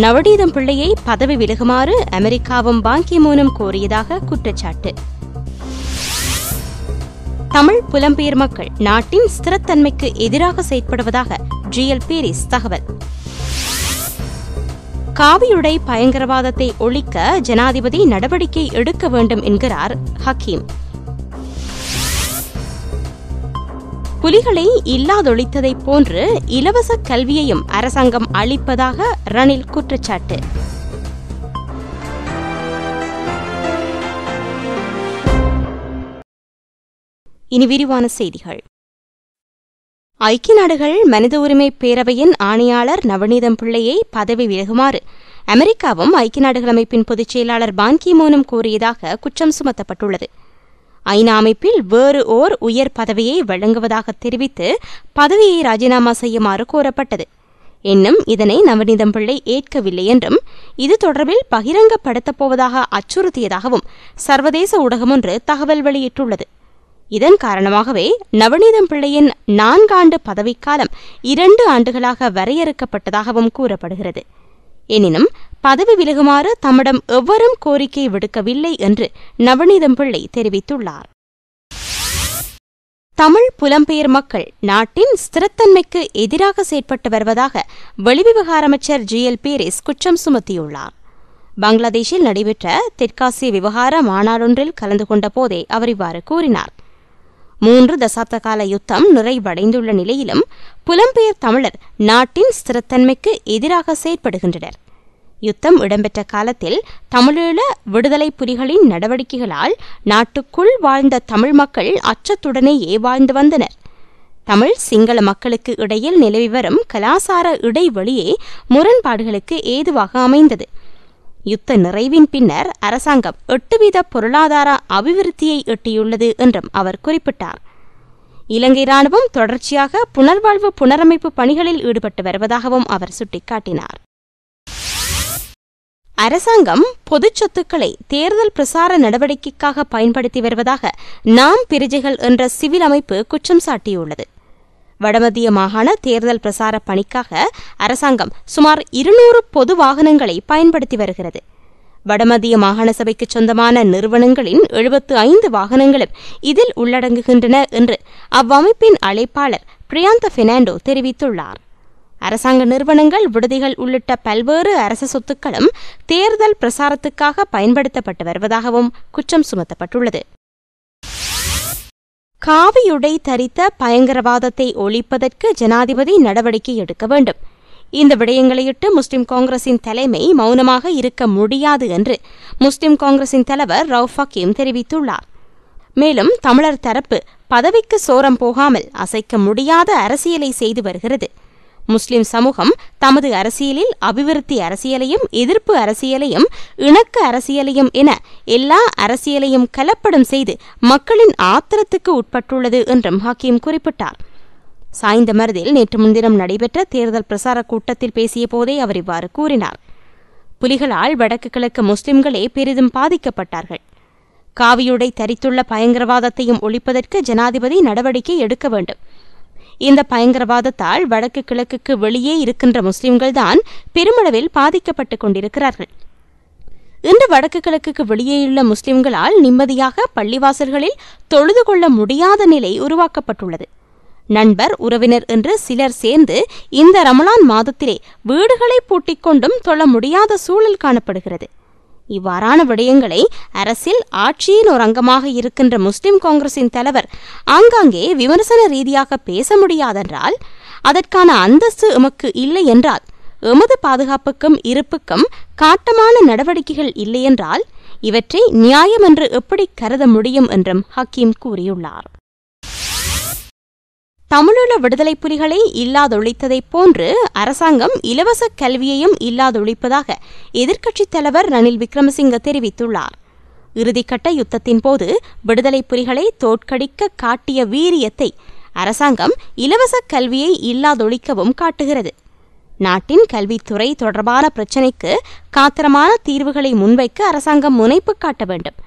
நவநீதம் பிள்ளையை பதவி விலகுமாறு அமெரிக்காவும் பான் கி மூனும் கோரியதாக குற்றச்சாட்டு. தமிழ் புலம்பெயர் மக்கள் நாட்டின் ஸ்திரத்தன்மைக்கு எதிராக செயற்படுவதாக ஜிஎல் பீரிஸ் தகவல். காவியுடை பயங்கரவாதத்தை ஒழிக்க ஜனாதிபதி நடவடிக்கை எடுக்க வேண்டும் என்கிறார் ஹக்கீம். புலிகளை இல்லாதொழித்ததைப் போன்று இலவச கல்வியையும் அரசாங்கம் அளிப்பதாக ரணில் குற்றச்சாட்டு. இனி விரிவான செய்திகள். ஐக்கிய நாடுகள் மனித உரிமை பேரவையின் ஆணையாளர் நவநீதம் பிள்ளையை பதவி விலகுமாறு அமெரிக்காவும் ஐக்கிய நாடுகள் அமைப்பின் பொதுச் செயலாளர் பான் கி மூனும் கோரியதாக குற்றம் சுமத்தப்பட்டுள்ளது. ஐநா அமைப்பில் வேறு ஓர் உயர் பதவியை வழங்குவதாக தெரிவித்து பதவியை ராஜினாமா செய்யுமாறு கோரப்பட்டது. இன்னும் இதனை நவநீதம் பிள்ளை ஏற்கவில்லை என்றும் இது தொடர்பில் பகிரங்கப்படுத்தப் போவதாக அச்சுறுத்தியதாகவும் சர்வதேச ஊடகம் ஒன்று தகவல் வெளியிட்டுள்ளது. இதன் காரணமாகவே நவநீதம் பிள்ளையின் 4 ஆண்டு பதவிக்காலம் 2 ஆண்டுகளாக வரையறுக்கப்பட்டதாகவும் கூறப்படுகிறது. எனினும் பதவி விலகுமாறு தம்மிடம் எவரும் கோரிக்கை விடுக்கவில்லை என்று நவநீதம் பிள்ளை தெரிவித்துள்ளார். தமிழ் புலம்பெயர் மக்கள் நாட்டின் ஸ்திரத்தன்மைக்கு எதிராக செயற்பட்டு வருவதாக வெளிவிவகார அமைச்சர் ஜிஎல் பீரிஸ் குற்றம் சுமத்தியுள்ளார். பங்களாதேஷில் நடைபெற்ற தெற்காசிய விவகார மாநாடொன்றில் கலந்து கொண்ட போதே அவர் இவ்வாறு கூறினார். 3 தசாப்த கால யுத்தம் நிறைவடைந்துள்ள நிலையிலும் புலம்பெயர் தமிழர் நாட்டின் ஸ்திரத்தன்மைக்கு எதிராக செயற்படுகின்றனர். யுத்தம் இடம்பெற்ற காலத்தில் தமிழீழ விடுதலை புலிகளின் நடவடிக்கைகளால் நாட்டுக்குள் வாழ்ந்த தமிழ் மக்கள் அச்சத்துடனேயே வாழ்ந்து வந்தனர். தமிழ் சிங்கள மக்களுக்கு இடையில் நிலவி வரும் கலாசார இடைவெளியே முரண்பாடுகளுக்கு ஏதுவாக அமைந்தது. யுத்த நிறைவின் பின்னர் அரசாங்கம் 8 பொருளாதார அபிவிருத்தியை எட்டியுள்ளது என்றும் அவர் குறிப்பிட்டார். இலங்கை ராணுவம் தொடர்ச்சியாக புனர்வாழ்வு புனரமைப்பு பணிகளில் ஈடுபட்டு வருவதாகவும் அவர் சுட்டிக்காட்டினார். அரசாங்கம் பொதுச் சொத்துக்களை தேர்தல் பிரசார நடவடிக்கைக்காக பயன்படுத்தி வருவதாக நாம் பிரஜைகள் என்ற சிவில் அமைப்பு குற்றம் சாட்டியுள்ளது. வடமத்திய மாகாண தேர்தல் பிரசார பணிக்காக அரசாங்கம் சுமார் 200 பொது வாகனங்களை பயன்படுத்தி வருகிறது. வடமத்திய மாகாண சபைக்கு சொந்தமான நிறுவனங்களின் 75 வாகனங்களும் இதில் உள்ளடங்குகின்றன என்று அவ்வமைப்பின் அழைப்பாளர் பிரியாந்த பெர்னாண்டோ தெரிவித்துள்ளார். அரசாங்க நிறுவனங்கள், விடுதிகள் உள்ளிட்ட பல்வேறு அரச சொத்துக்களும் தேர்தல் பிரசாரத்துக்காக பயன்படுத்தப்பட்டு வருவதாகவும் குற்றம் சுமத்தப்பட்டுள்ளது. காவியுடை தரித்த பயங்கரவாதத்தை ஒழிப்பதற்கு ஜனாதிபதி நடவடிக்கை எடுக்க வேண்டும். இந்த விடயங்களையிட்டு முஸ்லிம் காங்கிரசின் தலைமை மௌனமாக இருக்க முடியாது என்று முஸ்லிம் காங்கிரசின் தலைவர் ரவுஃப் ஹக்கீம் தெரிவித்துள்ளார். மேலும் தமிழர் தரப்பு பதவிக்கு சோரம் போகாமல் அசைக்க முடியாத அரசியலை செய்து வருகிறது. முஸ்லிம் சமூகம் தமது அரசியலில் அபிவிருத்தி அரசியலையும் எதிர்ப்பு அரசியலையும் இணக்க அரசியலையும் என எல்லா அரசியலையும் கலப்படம் செய்து மக்களின் ஆத்திரத்துக்கு உட்பட்டுள்ளது என்றும் ஹக்கீம் குறிப்பிட்டார். சாய்ந்தமருதில் நேற்று முன்தினம் நடைபெற்ற தேர்தல் பிரசார கூட்டத்தில் பேசிய போதே அவர் இவ்வாறு கூறினார். புலிகளால் வடக்கு கிழக்கு முஸ்லிம்களே பெரிதும் பாதிக்கப்பட்டார்கள். காவியுடை தரித்துள்ள பயங்கரவாதத்தையும் ஒழிப்பதற்கு ஜனாதிபதி நடவடிக்கை எடுக்க வேண்டும். இந்த பயங்கரவாதத்தால் வடக்கு கிழக்குக்கு வெளியே இருக்கின்ற முஸ்லிம்கள்தான் பெருமளவில் பாதிக்கப்பட்டுக் கொண்டிருக்கிறார்கள். இன்று வடக்கு கிழக்குக்கு வெளியேயுள்ள முஸ்லிம்களால் நிம்மதியாக பள்ளிவாசல்களில் தொழுது கொள்ள முடியாத நிலை உருவாக்கப்பட்டுள்ளது. நண்பர், உறவினர் என்று சிலர் சேர்ந்து இந்த ரமலான் மாதத்திலே வீடுகளை பூட்டிக் கொண்டும் தொழ முடியாத சூழல் காணப்படுகிறது. இவ்வாறான விடயங்களை அரசில் ஆட்சியின் ஒரு அங்கமாக இருக்கின்ற முஸ்லிம் காங்கிரசின் தலைவர் ஆங்காங்கே விமர்சன ரீதியாக பேச முடியாதென்றால், அதற்கான அந்தஸ்து எமக்கு இல்லை என்றால், எமது பாதுகாப்புக்கும் இருப்புக்கும் காட்டமான நடவடிக்கைகள் இல்லையென்றால் இவற்றை நியாயம் என்று எப்படி கருத முடியும் என்றும் ஹக்கீம் கூறியுள்ளார். தமிழீழ விடுதலை புலிகளை இல்லாதொழித்ததைப் போன்று அரசாங்கம் இலவச கல்வியையும் இல்லாதொழிப்பதாக எதிர்க்கட்சித் தலைவர் ரணில் விக்ரமசிங்க தெரிவித்துள்ளார். இறுதிக்கட்ட யுத்தத்தின் போது விடுதலை புலிகளை தோற்கடிக்க காட்டிய வீரியத்தை அரசாங்கம் இலவச கல்வியை இல்லாதொழிக்கவும் காட்டுகிறது. நாட்டின் கல்வித்துறை தொடர்பான பிரச்சினைக்கு காத்திரமான தீர்வுகளை முன்வைக்க அரசாங்கம் முனைப்பு காட்ட வேண்டும்.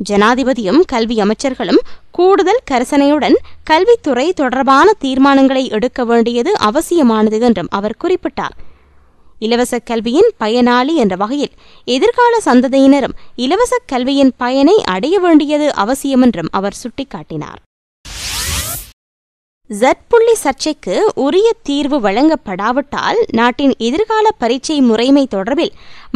ஜனாதிபதியும் கல்வி அமைச்சர்களும் கூடுதல் கரிசனையுடன் கல்வித்துறை தொடர்பான தீர்மானங்களை எடுக்க வேண்டியது அவசியமானது என்றும் அவர் குறிப்பிட்டார். இலவச கல்வியின் பயனாளி என்ற வகையில் எதிர்கால சந்ததியினரும் இலவச கல்வியின் பயனை அடைய வேண்டியது அவசியம் என்றும் அவர் சுட்டிக்காட்டினார். Z சர்ச்சைக்கு உரிய தீர்வு வழங்கப்படாவிட்டால் நாட்டின் எதிர்கால பரீட்சை முறைமை தொடர்பில்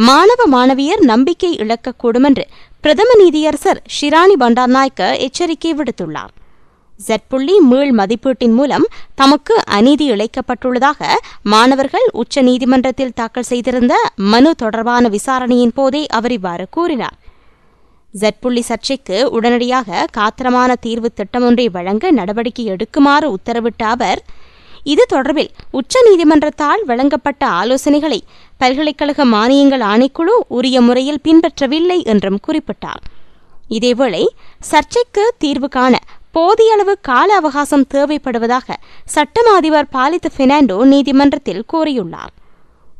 மாணவ மாணவியர் நம்பிக்கை இழக்கக்கூடும் என்று பிரதம நீதியரசர் ஷிராணி பண்டார்நாயக்க எச்சரிக்கை விடுத்துள்ளார். Z மீள் மதிப்பீட்டின் மூலம் தமக்கு அநீதி இழைக்கப்பட்டுள்ளதாக மாணவர்கள் உச்ச நீதிமன்றத்தில் தாக்கல் செய்திருந்த மனு தொடர்பான விசாரணையின் போதே அவர் இவ்வாறு கூறினார். Z சர்ச்சைக்கு உடனடியாக காத்திரமான தீர்வு திட்டம் ஒன்றை வழங்க நடவடிக்கை எடுக்குமாறு உத்தரவிட்ட அவர், இது தொடர்பில் உச்ச நீதிமன்றத்தால் வழங்கப்பட்ட ஆலோசனைகளை பல்கலைக்கழக மானியங்கள் ஆணைக்குழு உரிய முறையில் பின்பற்றவில்லை என்றும் குறிப்பிட்டார். இதேவேளை சர்ச்சைக்கு தீர்வு காண போதிய அளவு கால அவகாசம் தேவைப்படுவதாக சட்டமா அதிபர் பாலித் பெர்னாண்டோ நீதிமன்றத்தில் கூறியுள்ளார்.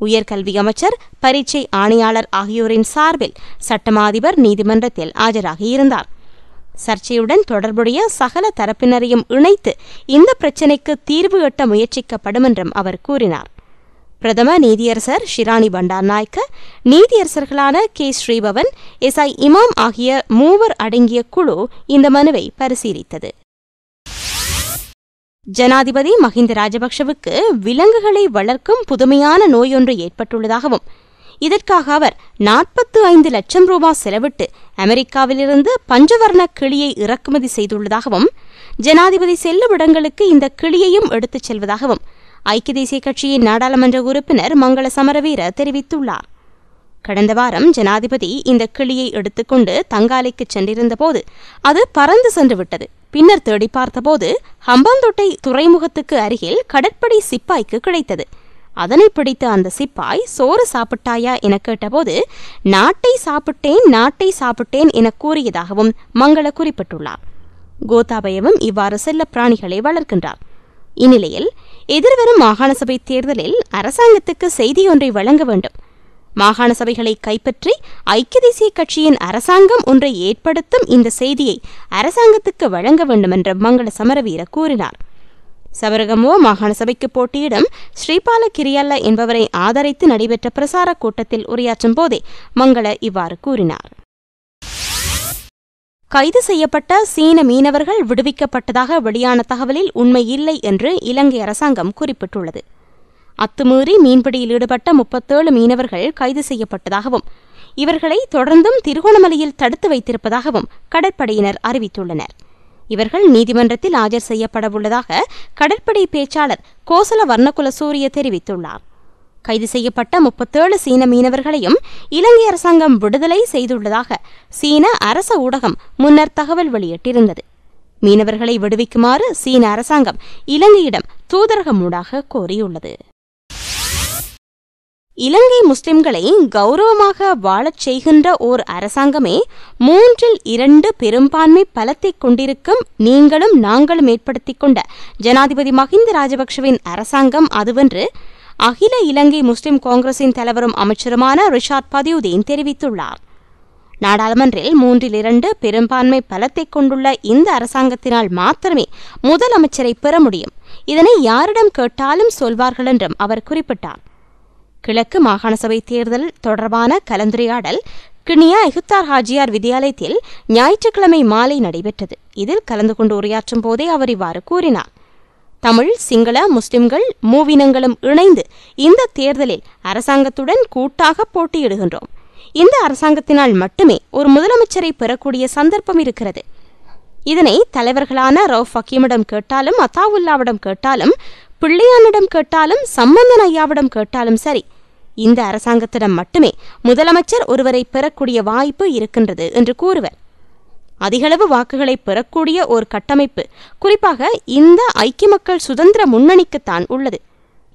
உயர்கல்வி அமைச்சர், பரீட்சை ஆணையாளர் ஆகியோரின் சார்பில் சட்டமா அதிபர் நீதிமன்றத்தில் ஆஜராகியிருந்தார். சர்ச்சையுடன் தொடர்புடைய சகல தரப்பினரையும் இணைத்து இந்த பிரச்சினைக்கு தீர்வு எட்ட முயற்சிக்கப்படும் என்றும் அவர் கூறினார். பிரதம நீதியரசர் ஷிராணி பண்டார்நாயக்க, நீதியரசர்களான கே. ஸ்ரீபவன், SI இமாம் ஆகிய 3 அடங்கிய குழு இந்த மனுவை பரிசீலித்தது. ஜனாதிபதி மஹிந்த ராஜபக்ஷவுக்கு விலங்குகளை வளர்க்கும் புதுமையான நோயொன்று ஏற்பட்டுள்ளதாகவும் இதற்காக அவர் 45 லட்சம் ரூபாய் செலவிட்டு அமெரிக்காவிலிருந்து பஞ்சவர்ண கிளியை இறக்குமதி செய்துள்ளதாகவும் ஜனாதிபதி செல்லும் இடங்களுக்கு இந்த கிளியையும் எடுத்துச் செல்வதாகவும் ஐக்கிய தேசிய கட்சியின் நாடாளுமன்ற உறுப்பினர் மங்கள சமரவீர தெரிவித்துள்ளார். கடந்த வாரம் ஜனாதிபதி இந்த கிளியை எடுத்துக்கொண்டு தங்காலைக்கு சென்றிருந்தபோது அது பறந்து சென்றுவிட்டது. பின்னர் தேடி பார்த்தபோது ஹம்பாந்தோட்டை துறைமுகத்துக்கு அருகில் கடற்படை சிப்பாய்க்கு கிடைத்தது. அதனை பிடித்த அந்த சிப்பாய், சோறு சாப்பிட்டாயா என கேட்டபோது நாட்டை சாப்பிட்டேன் என கூறியதாகவும் மங்கள குறிப்பிட்டுள்ளார். கோத்தாபயவும் இவ்வாறு செல்ல பிராணிகளை வளர்க்கின்றார். இந்நிலையில் எதிர்வரும் மாகாண சபை தேர்தலில் அரசாங்கத்துக்கு செய்தியொன்றை வழங்க வேண்டும். மாகாண சபைகளை கைப்பற்றி ஐக்கிய தேசிய கட்சியின் அரசாங்கம் ஒன்றை ஏற்படுத்தும் இந்த செய்தியை அரசாங்கத்துக்கு வழங்க வேண்டும் என்று மங்கள சமரவீர கூறினார். சபரகமுவ மாகாண சபைக்கு போட்டியிடும் ஸ்ரீபால கிரியல்ல என்பவரை ஆதரித்து நடைபெற்ற பிரசார கூட்டத்தில் உரையாற்றும் போதே மங்கள இவ்வாறு கூறினார். கைது செய்யப்பட்ட சீன மீனவர்கள் விடுவிக்கப்பட்டதாக வெளியான தகவலில் உண்மை இல்லை என்று இலங்கை அரசாங்கம் குறிப்பிட்டுள்ளது. அத்துமீறி மீன்பிடியில் ஈடுபட்ட 37 மீனவர்கள் கைது செய்யப்பட்டதாகவும் இவர்களை தொடர்ந்தும் திருகோணமலையில் தடுத்து வைத்திருப்பதாகவும் கடற்படையினர் அறிவித்துள்ளனர். இவர்கள் நீதிமன்றத்தில் ஆஜர் செய்யப்படவுள்ளதாக கடற்படை பேச்சாளர் கோசல வர்ணகுல சூரிய தெரிவித்துள்ளார். கைது செய்யப்பட்ட 37 சீன மீனவர்களையும் இலங்கை அரசாங்கம் விடுதலை செய்துள்ளதாக சீன அரச ஊடகம் முன்னர் தகவல் வெளியிட்டிருந்தது. மீனவர்களை விடுவிக்குமாறு சீன அரசாங்கம் இலங்கையிடம் தூதரகமூடாக கோரியுள்ளது. இலங்கை முஸ்லிம்களை கௌரவமாக வாழச் செய்கின்ற ஓர் அரசாங்கமே 3/2 பெரும்பான்மை பலத்தை கொண்டிருக்கும் நீங்களும் நாங்களும் ஏற்படுத்திக் கொண்ட ஜனாதிபதி மஹிந்த ராஜபக்ஷவின் அரசாங்கம் அதுவென்று அகில இலங்கை முஸ்லிம் காங்கிரசின் தலைவரும் அமைச்சருமான ரிஷாட் பதியுதீன் தெரிவித்துள்ளார். நாடாளுமன்றில் 3/2 பெரும்பான்மை பலத்தை கொண்டுள்ள இந்த அரசாங்கத்தினால் மாத்திரமே முதலமைச்சரை பெற முடியும். இதனை யாரிடம் கேட்டாலும் சொல்வார்கள் என்றும் அவர் குறிப்பிட்டார். கிழக்கு மாகாண சபை தேர்தல் தொடர்பான கலந்துரையாடல் கிண்ணியா இஹ்தார் ஹாஜியார் வித்தியாலயத்தில் ஞாயிற்றுக்கிழமை மாலை நடைபெற்றது. இதில் கலந்து கொண்டு உரையாற்றும் போதே அவர் இவ்வாறு கூறினார். தமிழ், சிங்கள, முஸ்லிம்கள் மூவினங்களும் இணைந்து இந்த தேர்தலில் அரசாங்கத்துடன் கூட்டாக போட்டியிடுகின்றோம். இந்த அரசாங்கத்தினால் மட்டுமே ஒரு முதலமைச்சரை பெறக்கூடிய சந்தர்ப்பம் இருக்கிறது. இதனை தலைவர்களான ரவுஃப் ஹக்கீமிடம் கேட்டாலும், அத்தாவுல்லாவிடம் கேட்டாலும், பிள்ளையானிடம் கேட்டாலும், சம்பந்தன் ஐயாவிடம் கேட்டாலும் சரி, இந்த அரசாங்கத்திடம் மட்டுமே முதலமைச்சர் ஒருவரை பெறக்கூடிய வாய்ப்பு இருக்கின்றது என்று கூறுவர். அதிகளவு வாக்குகளை பெறக்கூடிய ஒரு கட்டமைப்பு குறிப்பாக இந்த ஐக்கிய மக்கள் சுதந்திர முன்னணிக்குத்தான் உள்ளது.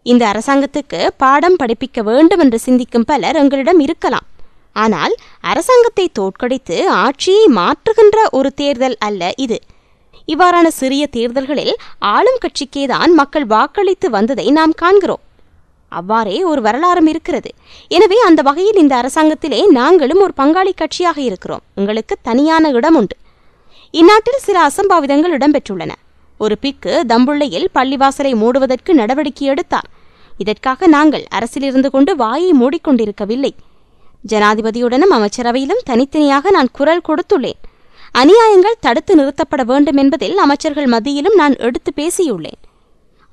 இந்த அரசாங்கத்துக்கு பாடம் படிப்பிக்க வேண்டும் என்று சிந்திக்கும் பலர் எங்களிடம் இருக்கலாம். ஆனால் அரசாங்கத்தை தோற்கடித்து ஆட்சியை மாற்றுகின்ற ஒரு தேர்தல் அல்ல இது. இவ்வாறான சிறிய தேர்தல்களில் ஆளும் கட்சிக்கேதான் மக்கள் வாக்களித்து வந்ததை நாம் காண்கிறோம். அவ்வாறே ஒரு வரலாறும் இருக்கிறது. எனவே அந்த வகையில் இந்த அரசாங்கத்திலே நாங்களும் ஒரு பங்காளி கட்சியாக இருக்கிறோம். எங்களுக்கு தனியான இடம் உண்டு. இந்நாட்டில் சில அசம்பாவிதங்கள் இடம்பெற்றுள்ளன. ஒரு பிக்கு தம்புள்ளையில் பள்ளிவாசலை மூடுவதற்கு நடவடிக்கை எடுத்தார். இதற்காக நாங்கள் அரசில் இருந்து கொண்டு வாயை மூடிக்கொண்டிருக்கவில்லை. ஜனாதிபதியுடனும் அமைச்சரவையிலும் தனித்தனியாக நான் குரல் கொடுத்துள்ளேன். அநியாயங்கள் தடுத்து நிறுத்தப்பட வேண்டும் என்பதில் அமைச்சர்கள் மத்தியிலும் நான் எடுத்து பேசியுள்ளேன்.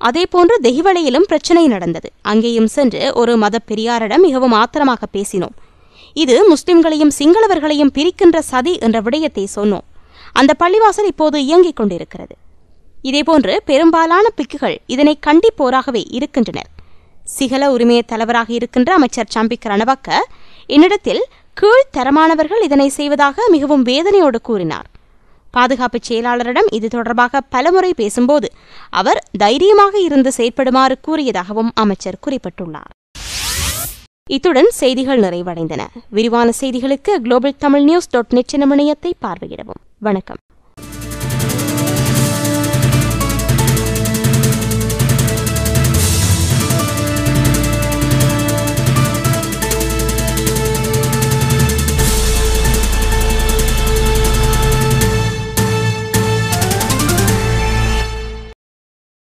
அதேபோன்று தெஹிவளையிலும் பிரச்சினை நடந்தது. அங்கேயும் சென்று ஒரு மத பெரியாரிடம் மிகவும் ஆத்திரமாக பேசினோம். இது முஸ்லிம்களையும் சிங்களவர்களையும் பிரிக்கின்ற சதி என்ற விடயத்தை சொன்னோம். அந்த பள்ளிவாசல் இப்போது இயங்கிக் கொண்டிருக்கிறது. இதேபோன்று பெரும்பாலான பிக்குகள் இதனை கண்டிப்போராகவே இருக்கின்றனர். சிங்கள உரிமைய தலைவராக இருக்கின்ற அமைச்சர் சம்பிக் ரணவக்க என்னிடத்தில் கீழ்த்தரமானவர்கள் இதனை செய்வதாக மிகவும் வேதனையோடு கூறினார். பாதுகாப்பு செயலாளரிடம் இது தொடர்பாக பலமுறை பேசும்போது அவர் தைரியமாக இருந்து செயற்படுமாறு கூறியதாகவும் அமைச்சர் குறிப்பிட்டுள்ளார். இத்துடன் செய்திகள் நிறைவடைந்தன. விரிவான செய்திகளுக்கு globaltamilnews.net எனும் இணையத்தை பார்வையிடவும். வணக்கம்.